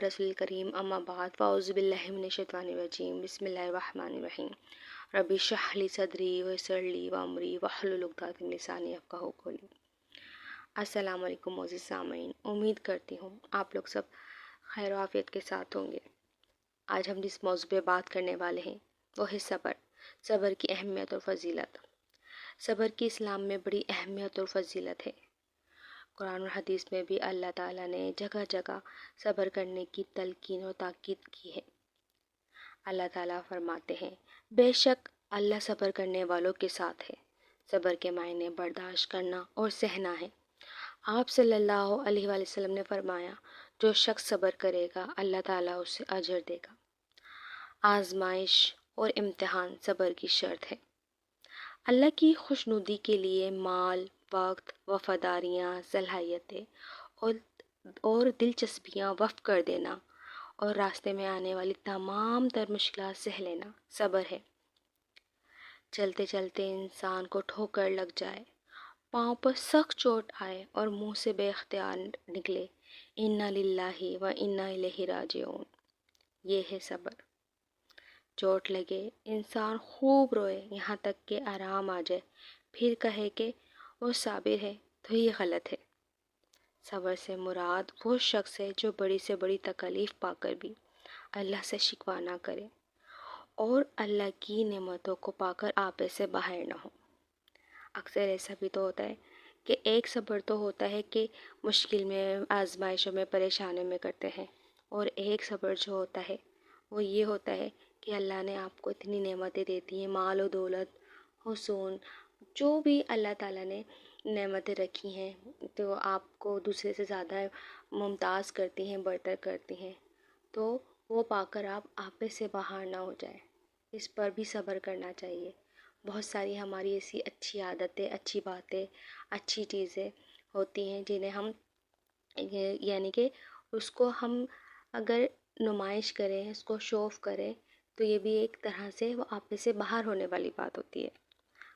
رسول کریم اما بعد فاعوذ باللہ من الشیطان الرجیم بسم اللہ الرحمن الرحیم رب اشرح لی صدری ویسر لی امری واحلل عقدۃ من لسانی یفقہوا قولی۔ السلام علیکم معزز سامعین، امید کرتی ہوں آپ لوگ سب خیر و عافیت کے ساتھ ہوں گے۔ آج ہم جس موضوع پہ بات کرنے والے ہیں وہ ہے صبر کی اہمیت اور فضیلت۔ صبر کی اسلام میں بڑی اہمیت اور فضیلت ہے۔ قرآن اور حدیث میں بھی اللہ تعالیٰ نے جگہ جگہ صبر کرنے کی تلقین اور تاکید کی ہے۔ اللہ تعالیٰ فرماتے ہیں، بے شک اللہ صبر کرنے والوں کے ساتھ ہے۔ صبر کے معنی برداشت کرنا اور سہنا ہے۔ آپ صلی اللہ علیہ وآلہ وسلم نے فرمایا، جو شخص صبر کرے گا اللہ تعالیٰ اسے اجر دے گا۔ آزمائش اور امتحان صبر کی شرط ہے۔ اللہ کی خوشنودی کے لیے مال، وقت، وفاداریاں، صلاحیتیں اور دلچسپیاں وقف کر دینا اور راستے میں آنے والی تمام تر مشکلات سہ لینا صبر ہے۔ چلتے چلتے انسان کو ٹھوکر لگ جائے، پاؤں پر سخت چوٹ آئے اور منہ سے بے اختیار نکلے، انا للہ و انا الیہ راجعون، یہ ہے صبر۔ چوٹ لگے، انسان خوب روئے یہاں تک کہ آرام آ جائے، پھر کہے کہ وہ صابر ہے تو یہ غلط ہے۔ صبر سے مراد وہ شخص ہے جو بڑی سے بڑی تکلیف پا کر بھی اللہ سے شکوہ نہ کرے اور اللہ کی نعمتوں کو پا کر آپے سے باہر نہ ہو۔ اکثر ایسا بھی تو ہوتا ہے کہ ایک صبر تو ہوتا ہے کہ مشکل میں، آزمائشوں میں، پریشانیوں میں کرتے ہیں، اور ایک صبر جو ہوتا ہے وہ یہ ہوتا ہے کہ اللہ نے آپ کو اتنی نعمتیں دیتی ہیں، مال و دولت، حسن، جو بھی اللہ تعالیٰ نے نعمتیں رکھی ہیں تو آپ کو دوسرے سے زیادہ ممتاز کرتی ہیں، برتر کرتی ہیں، تو وہ پا کر آپ آپے سے باہر نہ ہو جائے، اس پر بھی صبر کرنا چاہیے۔ بہت ساری ہماری ایسی اچھی عادتیں، اچھی باتیں، اچھی چیزیں ہوتی ہیں جنہیں ہم یعنی کہ اس کو ہم اگر نمائش کریں، اس کو شو آف کریں تو یہ بھی ایک طرح سے وہ آپے سے باہر ہونے والی بات ہوتی ہے۔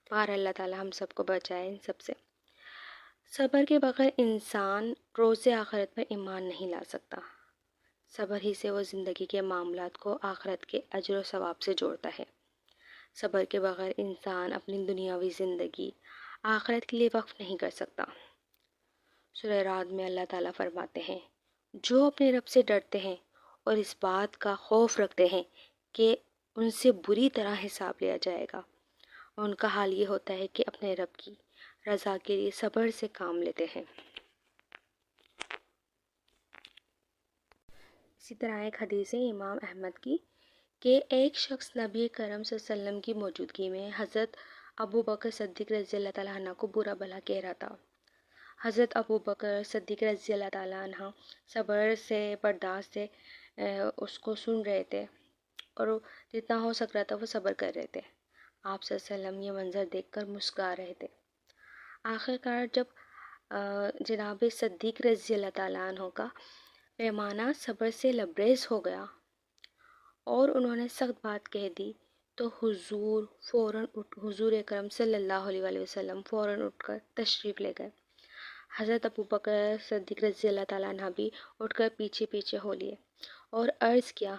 باہر اللہ تعالیٰ ہم سب کو بچائے ان سب سے۔ صبر کے بغیر انسان روز آخرت پر ایمان نہیں لا سکتا۔ صبر ہی سے وہ زندگی کے معاملات کو آخرت کے اجر و ثواب سے جوڑتا ہے۔ صبر کے بغیر انسان اپنی دنیاوی زندگی آخرت کے لیے وقف نہیں کر سکتا۔ سورہ رعد میں اللہ تعالیٰ فرماتے ہیں، جو اپنے رب سے ڈرتے ہیں اور اس بات کا خوف رکھتے ہیں کہ ان سے بری طرح حساب لیا جائے گا، ان کا حال یہ ہوتا ہے کہ اپنے رب کی رضا کے لیے صبر سے کام لیتے ہیں۔ اسی طرح ایک حدیث ہے امام احمد کی کہ ایک شخص نبی کرم صلی اللہ علیہ وسلم کی موجودگی میں حضرت ابو بکر صدیق رضی اللہ تعالیٰ عنہ کو برا بھلا کہہ رہا تھا۔ حضرت ابو بکر صدیق رضی اللہ تعالیٰ عنہ صبر سے، برداشت سے اس کو سن رہے تھے اور جتنا ہو سک رہا تھا وہ صبر کر رہے تھے۔ آپ صلی اللہ علیہ وسلم یہ منظر دیکھ کر مسکرا رہے تھے۔ آخرکار جب جناب صدیق رضی اللہ تعالیٰ عنہ کا پیمانہ صبر سے لبریز ہو گیا اور انہوں نے سخت بات کہہ دی تو حضور اکرم صلی اللہ علیہ وآلہ وسلم فوراً اٹھ کر تشریف لے گئے۔ حضرت ابو بکر صدیق رضی اللہ تعالیٰ عنہ بھی اٹھ کر پیچھے پیچھے ہو لیے اور عرض کیا،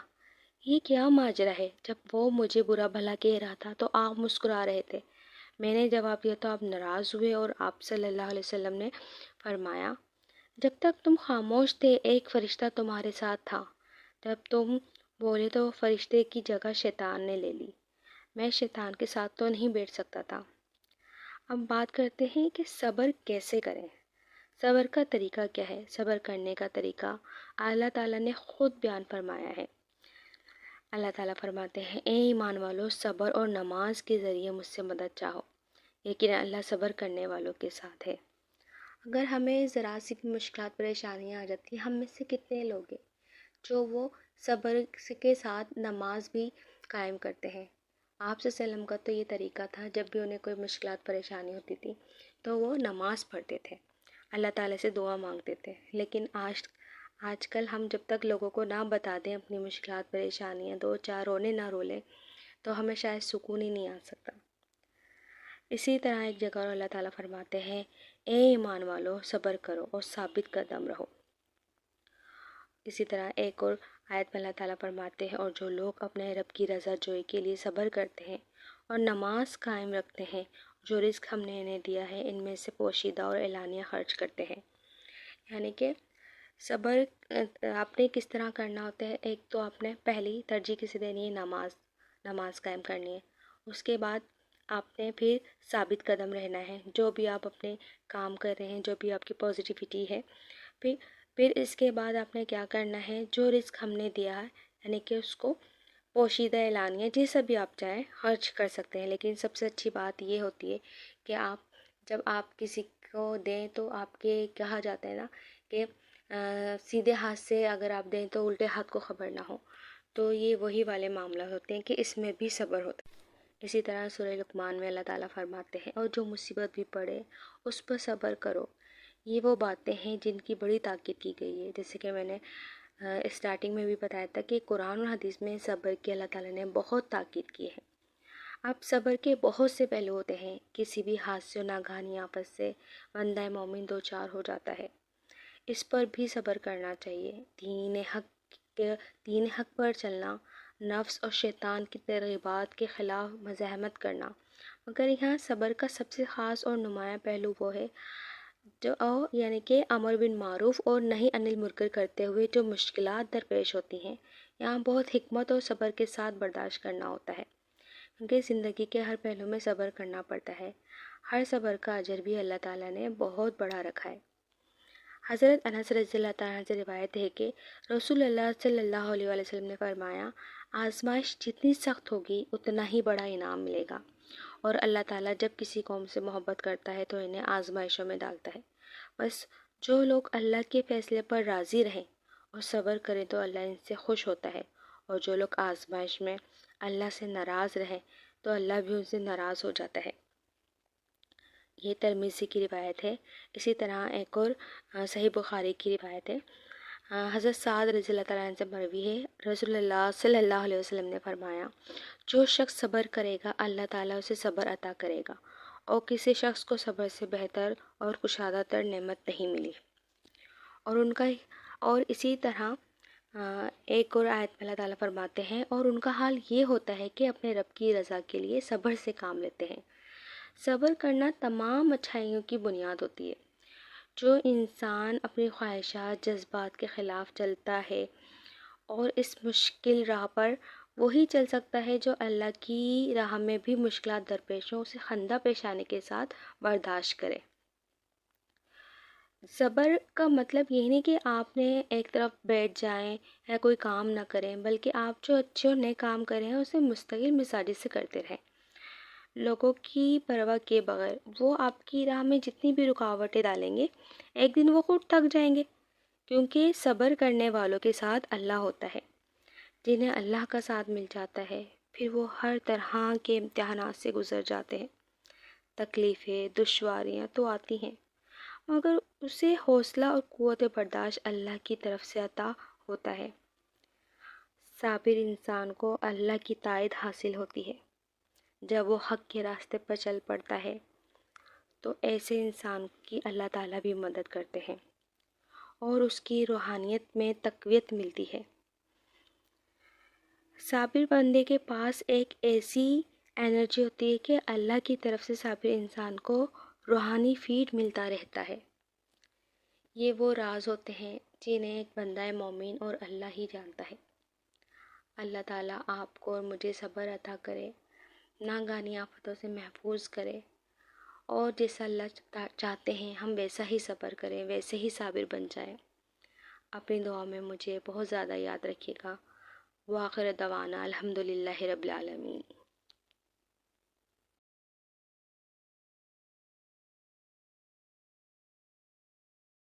یہ کیا ماجرا ہے؟ جب وہ مجھے برا بھلا کہہ رہا تھا تو آپ مسکرا رہے تھے۔ میں نے جواب دیا تو آپ ناراض ہوئے اور آپ صلی اللہ علیہ وسلم نے فرمایا، جب تک تم خاموش تھے ایک فرشتہ تمہارے ساتھ تھا، جب تم بولے تو فرشتے کی جگہ شیطان نے لے لی، میں شیطان کے ساتھ تو نہیں بیٹھ سکتا تھا۔ اب بات کرتے ہیں کہ صبر کیسے کریں۔ صبر کا طریقہ کیا ہے؟ صبر کرنے کا طریقہ اللہ تعالیٰ نے خود بیان فرمایا ہے۔ اللہ تعالیٰ فرماتے ہیں، اے ایمان والو، صبر اور نماز کے ذریعے مجھ سے مدد چاہو، لیکن اللہ صبر کرنے والوں کے ساتھ ہے۔ اگر ہمیں ذرا سی بھی مشکلات، پریشانیاں آ جاتی ہیں، ہم میں سے کتنے لوگ ہیں جو وہ صبر کے ساتھ نماز بھی قائم کرتے ہیں۔ آپ صلی اللہ علیہ وسلم کا تو یہ طریقہ تھا، جب بھی انہیں کوئی مشکلات، پریشانی ہوتی تھی تو وہ نماز پڑھتے تھے، اللہ تعالیٰ سے دعا مانگتے تھے۔ لیکن آج کل ہم جب تک لوگوں کو نہ بتا دیں اپنی مشکلات، پریشانیاں، دو چار رونے نہ رولیں تو ہمیں شاید سکون ہی نہیں آ سکتا۔ اسی طرح ایک جگہ اور اللہ تعالیٰ فرماتے ہیں، اے ایمان والو، صبر کرو اور ثابت قدم رہو۔ اسی طرح ایک اور آیت میں اللہ تعالیٰ فرماتے ہیں، اور جو لوگ اپنے رب کی رضا جوئی کے لیے صبر کرتے ہیں اور نماز قائم رکھتے ہیں، جو رزق ہم نے انہیں دیا ہے ان میں سے پوشیدہ اور اعلانیہ خرچ کرتے ہیں۔ یعنی کہ صبر آپ نے کس طرح کرنا ہوتا ہے؟ ایک تو آپ نے پہلی ترجیح کسے دینی ہے؟ نماز قائم کرنی ہے۔ اس کے بعد آپ نے پھر ثابت قدم رہنا ہے، جو بھی آپ اپنے کام کر رہے ہیں، جو بھی آپ کی پازیٹیوٹی ہے۔ پھر اس کے بعد آپ نے کیا کرنا ہے؟ جو رزق ہم نے دیا ہے یعنی کہ اس کو پوشیدہ اعلانیہ جیسا بھی آپ چاہیں خرچ کر سکتے ہیں، لیکن سب سے اچھی بات یہ ہوتی ہے کہ جب آپ کسی کو دیں تو آپ کے کہا جاتا ہے نا کہ سیدھے ہاتھ سے اگر آپ دیں تو الٹے ہاتھ کو خبر نہ ہو، تو یہ وہی والے معاملہ ہوتے ہیں کہ اس میں بھی صبر ہوتا ہے۔ اسی طرح سورہ لقمان میں اللہ تعالیٰ فرماتے ہیں، اور جو مصیبت بھی پڑے اس پر صبر کرو۔ یہ وہ باتیں ہیں جن کی بڑی تاکید کی گئی ہے، جیسے کہ میں نے اسٹارٹنگ میں بھی بتایا تھا کہ قرآن اور حدیث میں صبر کی اللہ تعالیٰ نے بہت تاکید کی ہے۔ اب صبر کے بہت سے پہلو ہوتے ہیں، کسی بھی حادثے و ناگہانی آفت سے بندہ مومن دو چار ہو جاتا ہے، اس پر بھی صبر کرنا چاہیے۔ دین حق پر چلنا، نفس اور شیطان کی ترغیبات کے خلاف مزاحمت کرنا، مگر یہاں صبر کا سب سے خاص اور نمایاں پہلو وہ ہے یعنی کہ امر بن معروف اور نہی عن المنکر کرتے ہوئے جو مشکلات درپیش ہوتی ہیں، یہاں بہت حکمت اور صبر کے ساتھ برداشت کرنا ہوتا ہے، کیونکہ زندگی کے ہر پہلو میں صبر کرنا پڑتا ہے۔ ہر صبر کا اجر بھی اللہ تعالیٰ نے بہت بڑا رکھا ہے۔ حضرت انس رضی اللہ تعالیٰ عنہ سے روایت ہے کہ رسول اللہ صلی اللہ علیہ وآلہ وسلم نے فرمایا، آزمائش جتنی سخت ہوگی اتنا ہی بڑا انعام ملے گا، اور اللہ تعالیٰ جب کسی قوم سے محبت کرتا ہے تو انہیں آزمائشوں میں ڈالتا ہے۔ بس جو لوگ اللہ کے فیصلے پر راضی رہیں اور صبر کریں تو اللہ ان سے خوش ہوتا ہے، اور جو لوگ آزمائش میں اللہ سے ناراض رہیں تو اللہ بھی ان سے ناراض ہو جاتا ہے۔ یہ ترمذی کی روایت ہے۔ اسی طرح ایک اور صحیح بخاری کی روایت ہے، حضرت سعد رضی اللہ تعالیٰ عنہ سے مروی ہے، رسول اللہ صلی اللہ علیہ وسلم نے فرمایا، جو شخص صبر کرے گا اللہ تعالیٰ اسے صبر عطا کرے گا، اور کسی شخص کو صبر سے بہتر اور کشادہ تر نعمت نہیں ملی۔ اور اسی طرح ایک اور آیت میں اللہ تعالیٰ فرماتے ہیں، اور ان کا حال یہ ہوتا ہے کہ اپنے رب کی رضا کے لیے صبر سے کام لیتے ہیں۔ صبر کرنا تمام اچھائیوں کی بنیاد ہوتی ہے۔ جو انسان اپنی خواہشات جذبات کے خلاف چلتا ہے اور اس مشکل راہ پر وہی چل سکتا ہے جو اللہ کی راہ میں بھی مشکلات درپیش ہوں اسے خندہ پیش آنے کے ساتھ برداشت کرے۔ صبر کا مطلب یہ نہیں کہ آپ نے ایک طرف بیٹھ جائیں یا کوئی کام نہ کریں، بلکہ آپ جو اچھے اور نئے کام کریں ہیں اسے مستقل مزاجی سے کرتے رہیں، لوگوں کی پرواہ کیے بغیر۔ وہ آپ کی راہ میں جتنی بھی رکاوٹیں ڈالیں گے ایک دن وہ خود تھک جائیں گے، کیونکہ صبر کرنے والوں کے ساتھ اللہ ہوتا ہے۔ جنہیں اللہ کا ساتھ مل جاتا ہے پھر وہ ہر طرح کے امتحانات سے گزر جاتے ہیں۔ تکلیفیں دشواریاں تو آتی ہیں، مگر اسے حوصلہ اور قوت برداشت اللہ کی طرف سے عطا ہوتا ہے۔ صابر انسان کو اللہ کی تائید حاصل ہوتی ہے۔ جب وہ حق کے راستے پر چل پڑتا ہے تو ایسے انسان کی اللہ تعالیٰ بھی مدد کرتے ہیں اور اس کی روحانیت میں تقویت ملتی ہے۔ صابر بندے کے پاس ایک ایسی انرجی ہوتی ہے کہ اللہ کی طرف سے صابر انسان کو روحانی فیڈ ملتا رہتا ہے۔ یہ وہ راز ہوتے ہیں جنہیں ایک بندہ مومن اور اللہ ہی جانتا ہے۔ اللہ تعالیٰ آپ کو اور مجھے صبر عطا کرے، ناگہانی آفتوں سے محفوظ کرے، اور جیسا اللہ چاہتے ہیں ہم ویسا ہی صبر کریں، ویسے ہی صابر بن جائیں۔ اپنی دعا میں مجھے بہت زیادہ یاد رکھیے گا۔ وآخر دعوانا الحمدللہ رب العالمین۔